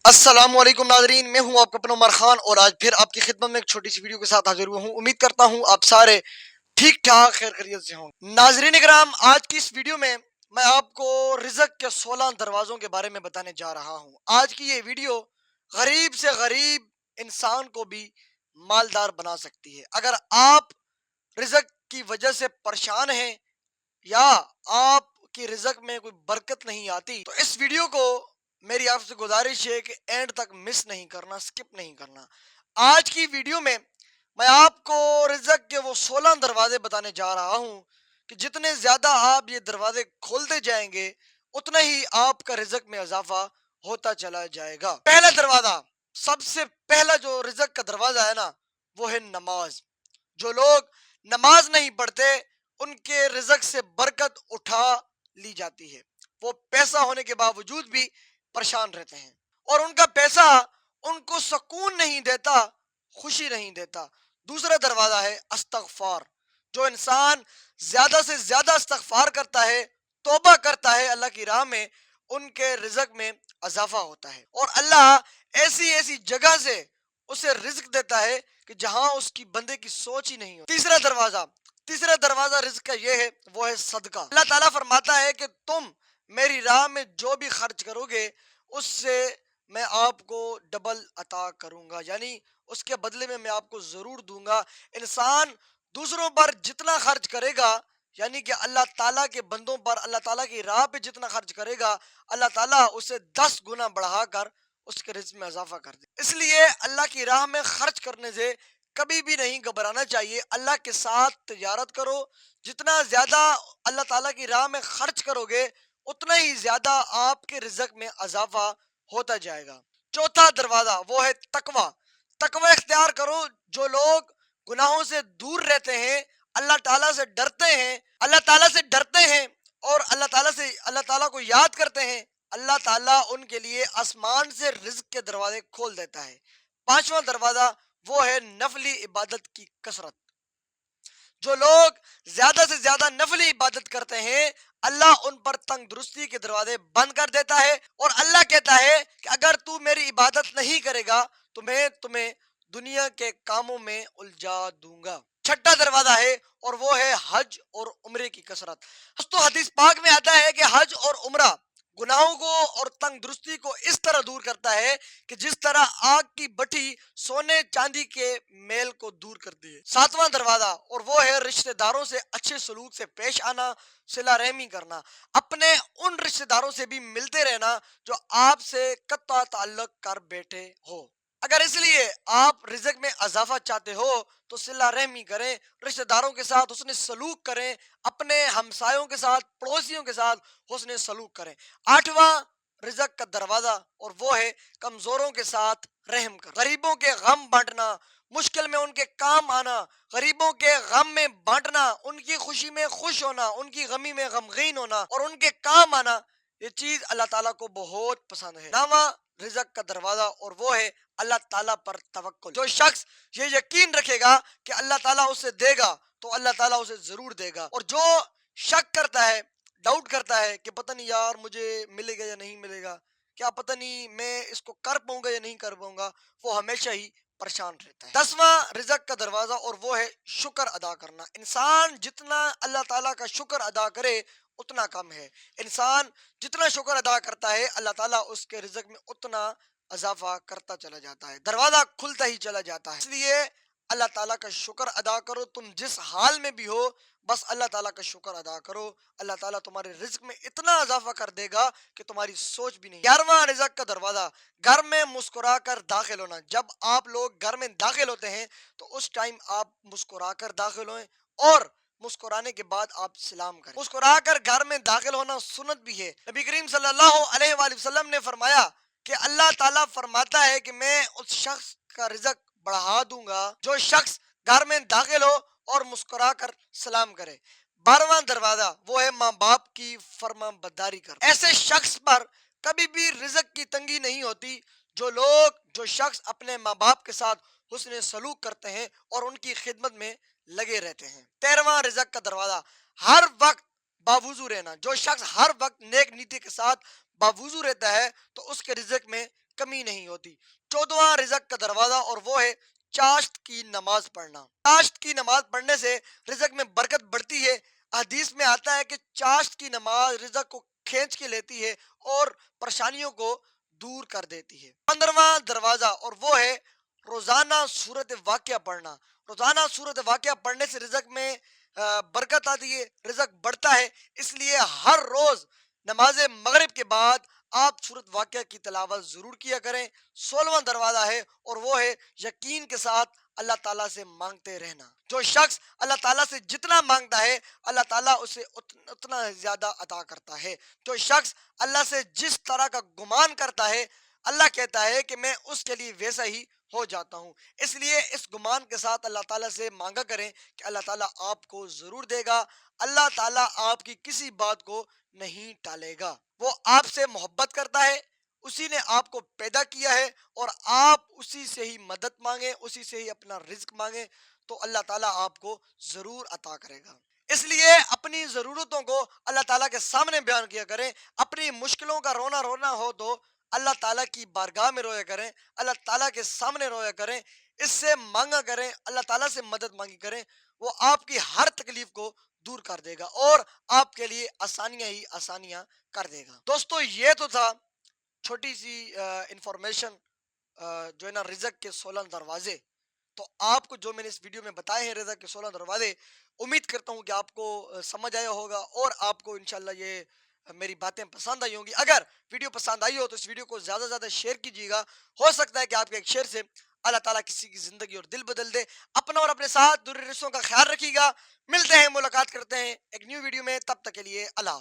السلام علیکم ناظرین، میں ہوں آپ کا اپنا عمر خان اور آج پھر آپ کی خدمت میں ایک چھوٹی سی ویڈیو کے ساتھ حاضر ہوا ہوں۔ امید کرتا ہوں آپ سارے ٹھیک ٹھاک خیر خیریت سے ہوں۔ ناظرین اکرام، آج کی اس ویڈیو میں آپ کو رزق کے 16 دروازوں کے بارے میں بتانے جا رہا ہوں۔ آج کی یہ ویڈیو غریب سے غریب انسان کو بھی مالدار بنا سکتی ہے۔ اگر آپ رزق کی وجہ سے پریشان ہیں یا آپ کی رزق میں کوئی برکت نہیں آتی تو اس ویڈیو کو میری آپ سے گزارش ہے کہ اینڈ تک مس نہیں کرنا، سکپ نہیں کرنا۔ آج کی ویڈیو میں آپ کو رزق کے وہ 16 دروازے بتانے جا رہا ہوں کہ جتنے زیادہ آپ یہ دروازے کھولتے جائیں گے اتنا ہی آپ کا رزق میں اضافہ ہوتا چلا جائے گا۔ پہلا دروازہ، سب سے پہلا جو رزق کا دروازہ ہے نا، وہ ہے نماز۔ جو لوگ نماز نہیں پڑھتے ان کے رزق سے برکت اٹھا لی جاتی ہے۔ وہ پیسہ ہونے کے باوجود بھی پریشان رہتے ہیں اور ان کا پیسہ ان کو سکون نہیں دیتا، خوشی نہیں دیتا۔ دوسرا دروازہ ہے استغفار۔ جو انسان زیادہ سے زیادہ استغفار کرتا ہے، توبہ کرتا ہے اللہ کی راہ میں، ان کے رزق میں اضافہ ہوتا ہے اور اللہ ایسی ایسی جگہ سے اسے رزق دیتا ہے کہ جہاں اس کی بندے کی سوچ ہی نہیں ہوتی۔ تیسرا دروازہ رزق کا یہ ہے، وہ ہے صدقہ۔ اللہ تعالیٰ فرماتا ہے کہ تم میری راہ میں جو بھی خرچ کرو گے اس سے میں آپ کو ڈبل عطا کروں گا، یعنی اس کے بدلے میں آپ کو ضرور دوں گا۔ انسان دوسروں پر جتنا خرچ کرے گا، یعنی کہ اللہ تعالیٰ کے بندوں پر اللہ تعالیٰ کی راہ پہ جتنا خرچ کرے گا، اللہ تعالیٰ اسے 10 گنا بڑھا کر اس کے رزق میں اضافہ کر دے۔ اس لیے اللہ کی راہ میں خرچ کرنے سے کبھی بھی نہیں گھبرانا چاہیے۔ اللہ کے ساتھ تجارت کرو، جتنا زیادہ اللہ تعالیٰ کی راہ میں خرچ کرو گے اتنا ہی زیادہ آپ کے رزق میں اضافہ ہوتا جائے گا۔ چوتھا دروازہ وہ ہے تقوی۔ تقوی اختیار کرو۔ جو لوگ گناہوں سے دور رہتے ہیں، اللہ تعالیٰ سے ڈرتے ہیں، اور اللہ تعالیٰ کو یاد کرتے ہیں، اللہ تعالیٰ ان کے لیے آسمان سے رزق کے دروازے کھول دیتا ہے۔ پانچواں دروازہ وہ ہے نفلی عبادت کی کثرت۔ جو لوگ زیادہ سے زیادہ نفلی عبادت کرتے ہیں، اللہ ان پر تنگ درستی کے دروازے بند کر دیتا ہے اور اللہ کہتا ہے کہ اگر تو میری عبادت نہیں کرے گا تو میں تمہیں دنیا کے کاموں میں الجھا دوں گا۔ چھٹا دروازہ ہے اور وہ ہے حج اور عمرے کی کثرت۔ تو حدیث پاک میں آتا ہے کہ حج اور عمرہ گناہوں کو اور تنگ درستی کو اس طرح دور کرتا ہے کہ جس طرح آگ کی بٹھی سونے چاندی کے میل کو دور کرتی ہے۔ ساتواں دروازہ اور وہ ہے رشتہ داروں سے اچھے سلوک سے پیش آنا، صلہ رحمی کرنا، اپنے ان رشتہ داروں سے بھی ملتے رہنا جو آپ سے قطع تعلق کر بیٹھے ہو۔ اگر اس لیے آپ رزق میں اضافہ چاہتے ہو تو صلہ رحمی کریں، رشتہ داروں کے ساتھ حسن سلوک کریں، اپنے ہمسایوں کے ساتھ، پڑوسیوں کے ساتھ حسن سلوک کریں۔ آٹھواں رزق کا دروازہ اور وہ ہے کمزوروں کے ساتھ رحم کر، غریبوں کے غم بانٹنا، مشکل میں ان کے کام آنا، غریبوں کے غم میں بانٹنا، ان کی خوشی میں خوش ہونا، ان کی غمی میں غمگین ہونا اور ان کے کام آنا، یہ چیز اللہ تعالیٰ کو بہت پسند ہے۔ نواں رزق کا دروازہ اور وہ ہے اللہ تعالیٰ پر توکل۔ جو شخص یہ یقین رکھے گا کہ اللہ تعالیٰ اسے دے گا تو اللہ تعالیٰ اسے ضرور دے گا، اور جو شک کرتا ہے، ڈاؤٹ کرتا ہے کہ پتہ نہیں یار مجھے ملے گا یا نہیں ملے گا، کیا پتہ نہیں میں اس کو کر پاؤں گا یا نہیں کر پاؤں گا، وہ ہمیشہ ہی پریشان رہتا ہے۔ 10واں رزق کا دروازہ اور وہ ہے شکر ادا کرنا۔ انسان جتنا اللہ تعالیٰ کا شکر ادا کرے اتنا کم ہے۔ انسان جتنا شکر ادا کرتا ہے اللہ تعالیٰ اس کے رزق میں اتنا اضافہ کرتا چلا جاتا ہے، دروازہ کھلتا ہی چلا جاتا ہے۔ اس لیے اللہ تعالیٰ کا شکر ادا کرو، تم جس حال میں بھی ہو بس اللہ تعالیٰ کا شکر ادا کرو، اللہ تعالیٰ تمہارے رزق میں اتنا اضافہ کر دے گا کہ تمہاری سوچ بھی نہیں۔ 11واں رزق کا دروازہ گھر میں مسکرا کر داخل ہونا۔ جب آپ لوگ گھر میں داخل ہوتے ہیں تو اس ٹائم آپ مسکرا کر داخل ہوئیں اور مسکرانے کے بعد آپ سلام کریں۔ مسکرا کر گھر میں داخل ہونا سنت بھی ہے۔ نبی کریم صلی اللہ علیہ وآلہ وسلم نے فرمایا کہ اللہ تعالیٰ فرماتا ہے کہ میں اس شخص کا رزق بڑھا دوں گا جو شخص گھر میں داخل ہو اور مسکرا کر سلام کرے۔ 12واں دروازہ وہ ہے ماں باپ کی فرما برداری کر۔ ایسے شخص پر کبھی بھی رزق کی تنگی نہیں ہوتی جو شخص اپنے ماں باپ کے ساتھ حسن سلوک کرتے ہیں اور ان کی خدمت میں لگے رہتے ہیں۔ 13واں رزق کا دروازہ ہر وقت باوضو رہنا۔ جو شخص ہر وقت نیک نیتی کے ساتھ باوضو رہتا ہے تو اس کے رزق میں کمی نہیں ہوتی۔ 14واں رزق کا دروازہ اور وہ ہے چاشت کی نماز پڑھنا۔ چاشت کی نماز پڑھنے سے رزق میں برکت بڑھتی ہے۔ حدیث میں آتا ہے کہ چاشت کی نماز رزق کو کھینچ کے لیتی ہے اور پریشانیوں کو دور کر دیتی ہے۔ 15واں دروازہ اور وہ ہے روزانہ سورت واقعہ پڑھنا۔ روزانہ سورت واقعہ پڑھنے سے رزق میں برکت آتی ہے، رزق بڑھتا ہے۔ اس لیے ہر روز نماز مغرب کے بعد آپ سورت واقعہ کی تلاوت ضرور کیا کریں۔ 16واں دروازہ ہے اور وہ ہے یقین کے ساتھ اللہ تعالیٰ سے مانگتے رہنا۔ جو شخص اللہ تعالیٰ سے جتنا مانگتا ہے اللہ تعالیٰ اسے اتنا زیادہ عطا کرتا ہے۔ جو شخص اللہ سے جس طرح کا گمان کرتا ہے اللہ کہتا ہے کہ میں اس کے لیے ویسا ہی ہو جاتا ہوں۔ اس لیے اس گمان کے ساتھ اللہ تعالیٰ سے مانگا کریں کہ اللہ تعالیٰ آپ کو ضرور دے گا۔ اللہ تعالیٰ آپ کی کسی بات کو نہیں ٹالے گا۔ وہ آپ سے محبت کرتا ہے، اسی نے آپ کو پیدا کیا ہے اور آپ اسی سے ہی مدد مانگیں، اسی سے ہی اپنا رزق مانگیں تو اللہ تعالیٰ آپ کو ضرور عطا کرے گا۔ اس لیے اپنی ضرورتوں کو اللہ تعالیٰ کے سامنے بیان کیا کریں۔ اپنی مشکلوں کا رونا ہو تو اللہ تعالیٰ کی بارگاہ میں رویا کریں، اللہ تعالیٰ کے سامنے رویا کریں، اس سے مانگا کریں، اللہ تعالیٰ سے مدد مانگی کریں۔ وہ آپ کی ہر تکلیف کو دور کر دے گا اور آپ کے لیے آسانیاں ہی آسانیاں کر دے گا۔ دوستو یہ تو تھا چھوٹی سی انفارمیشن جو ہے نا رزق کے 16 دروازے۔ تو آپ کو جو میں نے اس ویڈیو میں بتائے ہیں رزق کے 16 دروازے، امید کرتا ہوں کہ آپ کو سمجھ آیا ہوگا اور آپ کو انشاءاللہ یہ میری باتیں پسند آئی ہوں گی۔ اگر ویڈیو پسند آئی ہو تو اس ویڈیو کو زیادہ سے زیادہ شیئر کیجیے گا۔ ہو سکتا ہے کہ آپ کے ایک شیئر سے اللہ تعالیٰ کسی کی زندگی اور دل بدل دے۔ اپنا اور اپنے ساتھ دوسرے رشتوں کا خیال رکھیے گا۔ ملتے ہیں، ملاقات کرتے ہیں ایک نیو ویڈیو میں، تب تک کے لیے اللہ حافظ۔